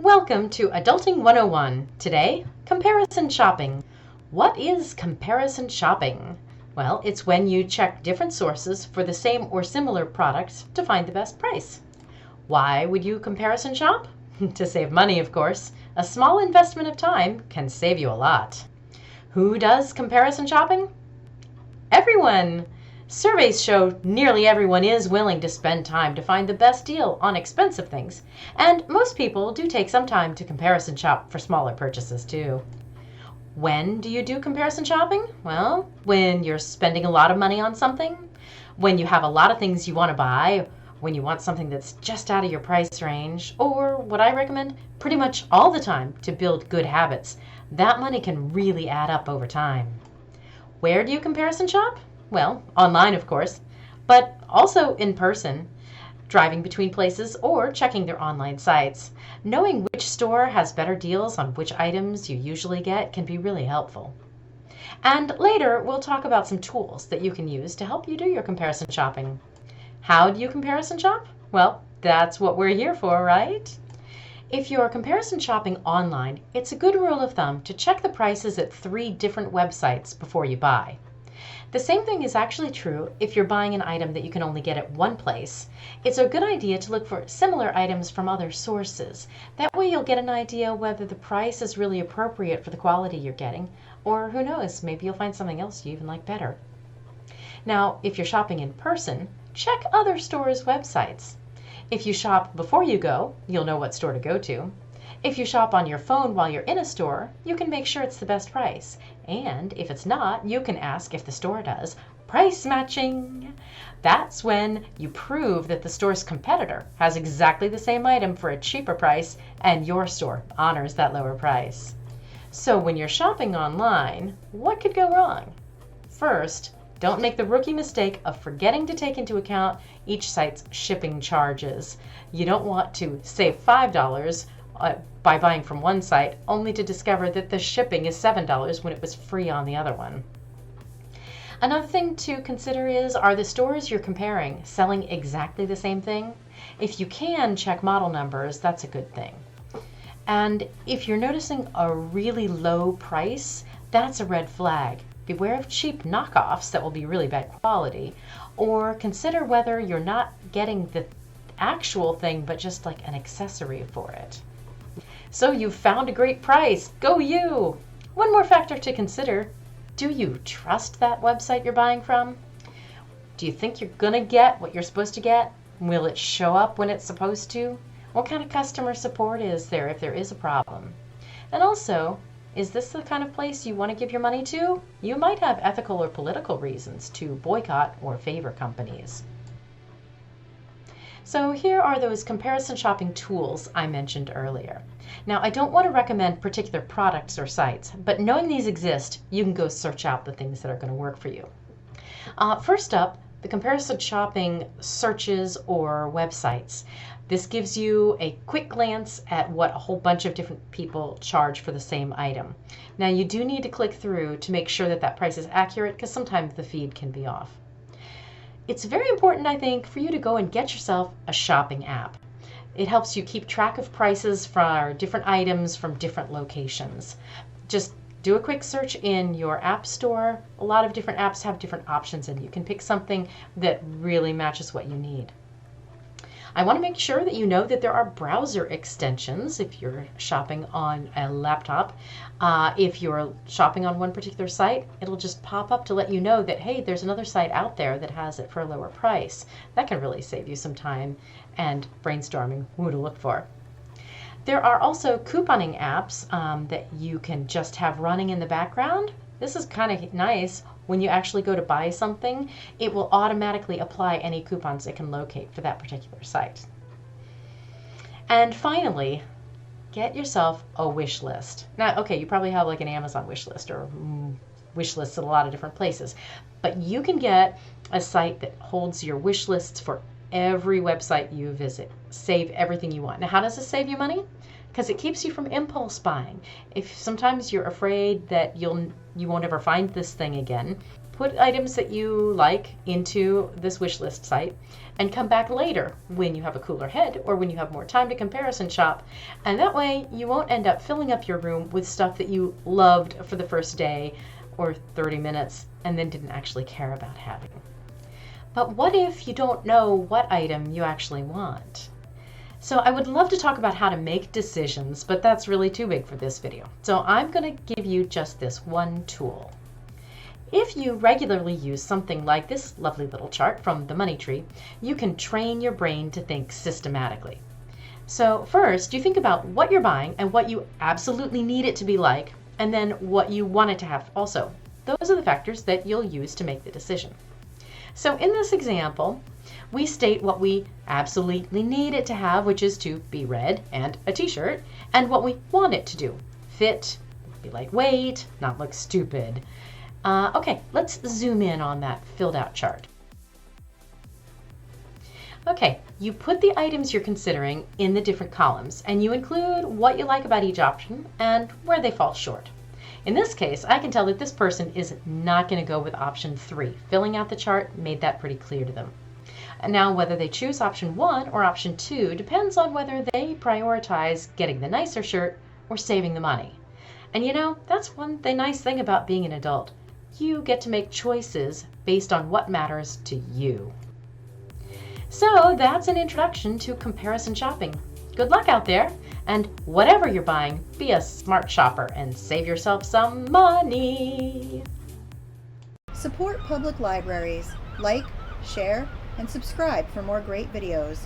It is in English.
Welcome to Adulting 101. Today, comparison shopping. What is comparison shopping? Well, it's when you check different sources for the same or similar products to find the best price. Why would you comparison shop? To save money, of course. A small investment of time can save you a lot. Who does comparison shopping? Everyone! Surveys show nearly everyone is willing to spend time to find the best deal on expensive things, and most people do take some time to comparison shop for smaller purchases too. When do you do comparison shopping? Well, when you're spending a lot of money on something, when you have a lot of things you want to buy, when you want something that's just out of your price range, or what I recommend, pretty much all the time to build good habits. That money can really add up over time. Where do you comparison shop? Well, online, of course, but also in person, driving between places or checking their online sites. Knowing which store has better deals on which items you usually get can be really helpful. And later, we'll talk about some tools that you can use to help you do your comparison shopping. How do you comparison shop? Well, that's what we're here for, right? If you're comparison shopping online, it's a good rule of thumb to check the prices at 3 different websites before you buy. The same thing is actually true if you're buying an item that you can only get at one place. It's a good idea to look for similar items from other sources. That way you'll get an idea whether the price is really appropriate for the quality you're getting, or who knows, maybe you'll find something else you even like better. Now, if you're shopping in person, check other stores' websites. If you shop before you go, you'll know what store to go to. If you shop on your phone while you're in a store, you can make sure it's the best price. And if it's not, you can ask if the store does. Price matching! That's when you prove that the store's competitor has exactly the same item for a cheaper price and your store honors that lower price. So when you're shopping online, what could go wrong? First, don't make the rookie mistake of forgetting to take into account each site's shipping charges. You don't want to save $5 by buying from one site, only to discover that the shipping is $7 when it was free on the other one. Another thing to consider is, are the stores you're comparing selling exactly the same thing? If you can check model numbers, that's a good thing. And if you're noticing a really low price, that's a red flag. Beware of cheap knockoffs that will be really bad quality, or consider whether you're not getting the actual thing but just like an accessory for it. So you've found a great price. Go you! One more factor to consider. Do you trust that website you're buying from? Do you think you're going to get what you're supposed to get? Will it show up when it's supposed to? What kind of customer support is there if there is a problem? And also, is this the kind of place you want to give your money to? You might have ethical or political reasons to boycott or favor companies. So here are those comparison shopping tools I mentioned earlier. Now, I don't want to recommend particular products or sites, but knowing these exist, you can go search out the things that are going to work for you. First up, the comparison shopping searches or websites. This gives you a quick glance at what a whole bunch of different people charge for the same item. Now, you do need to click through to make sure that that price is accurate, because sometimes the feed can be off. It's very important, I think, for you to go and get yourself a shopping app. It helps you keep track of prices for different items from different locations. Just do a quick search in your app store. A lot of different apps have different options, and you can pick something that really matches what you need. I want to make sure that you know that there are browser extensions if you're shopping on a laptop. If you're shopping on one particular site, it'll just pop up to let you know that, hey, there's another site out there that has it for a lower price. That can really save you some time and brainstorming who to look for. There are also couponing apps that you can just have running in the background. This is kind of nice. When you actually go to buy something, it will automatically apply any coupons it can locate for that particular site. And finally, get yourself a wish list. Now, okay, you probably have like an Amazon wish list or wish lists at a lot of different places, but you can get a site that holds your wish lists for every website you visit. Save everything you want. Now, how does this save you money? Because it keeps you from impulse buying. If sometimes you're afraid that you won't ever find this thing again, put items that you like into this wish list site and come back later when you have a cooler head or when you have more time to comparison shop. And that way you won't end up filling up your room with stuff that you loved for the first day or 30 minutes and then didn't actually care about having. But what if you don't know what item you actually want? So I would love to talk about how to make decisions, but that's really too big for this video. So I'm going to give you just this one tool. If you regularly use something like this lovely little chart from the money tree, you can train your brain to think systematically. So first, you think about what you're buying and what you absolutely need it to be like, and then what you want it to have also. Those are the factors that you'll use to make the decision. So in this example, we state what we absolutely need it to have, which is to be red and a t-shirt, and what we want it to do. Fit, be lightweight, not look stupid. Okay, let's zoom in on that filled out chart. Okay, you put the items you're considering in the different columns, and you include what you like about each option and where they fall short. In this case, I can tell that this person is not going to go with option 3. Filling out the chart made that pretty clear to them. And now whether they choose option 1 or option 2 depends on whether they prioritize getting the nicer shirt or saving the money. And you know, that's the nice thing about being an adult. You get to make choices based on what matters to you. So that's an introduction to comparison shopping. Good luck out there, and whatever you're buying, be a smart shopper and save yourself some money. Support public libraries. Like, share, and subscribe for more great videos.